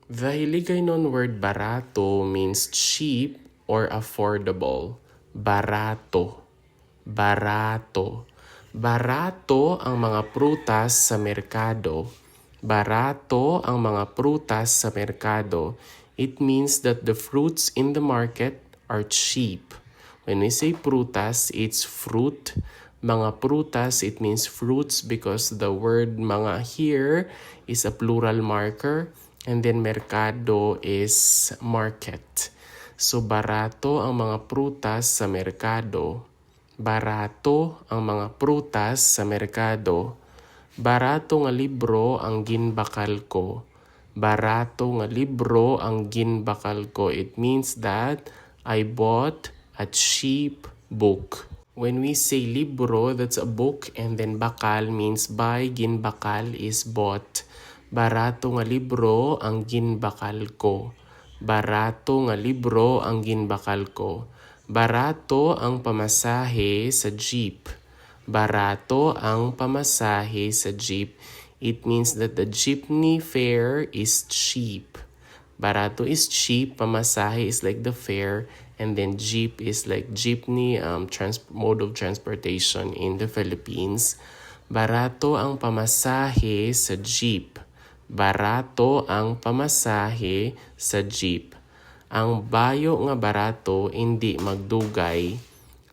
The Hiligaynon word barato means cheap or affordable. Barato. Barato. Barato ang mga prutas sa merkado. Barato ang mga prutas sa merkado. It means that the fruits in the market are cheap. When we say prutas, it's fruit. Mga prutas, it means fruits because the word mga here is a plural marker and then merkado is market. So barato ang mga prutas sa merkado. Barato ang mga prutas sa merkado. Barato nga libro ang ginbakal ko. Barato nga libro ang ginbakal ko. It means that I bought a cheap book. When we say libro, that's a book, and then bakal means buy, ginbakal is bought. Barato nga libro ang ginbakal ko. Barato nga libro ang ginbakal ko. Barato ang pamasahe sa jeep. Barato ang pamasahe sa jeep. It means that the jeepney fare is cheap. Barato is cheap, pamasahe is like the fare, and then jeep is like jeepney mode of transportation in the Philippines. Barato ang pamasahe sa jeep. Barato ang pamasahe sa jeep. Ang bayo nga barato hindi magdugay.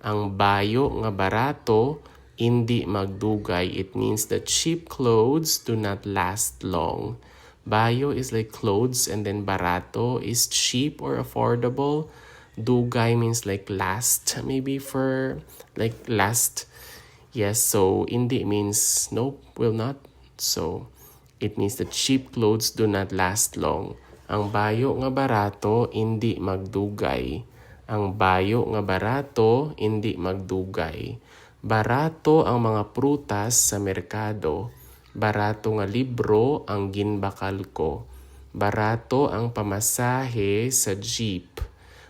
Ang bayo nga barato hindi magdugay. It means that cheap clothes do not last long. Bayo is like clothes, and then barato is cheap or affordable. Dugay means like last, maybe for like last. Yes, so hindi means nope, will not. So it means that cheap clothes do not last long. Ang bayo nga barato hindi magdugay. Ang bayo nga barato hindi magdugay. Barato ang mga prutas sa merkado. Barato nga libro ang ginbakal ko. Barato ang pamasahe sa jeep.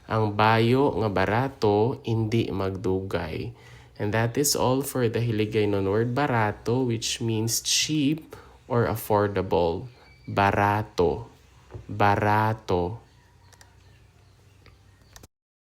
Ang bayo nga barato hindi magdugay. And that is all for the Hiligaynon word barato, which means cheap or affordable. Barato. Barato.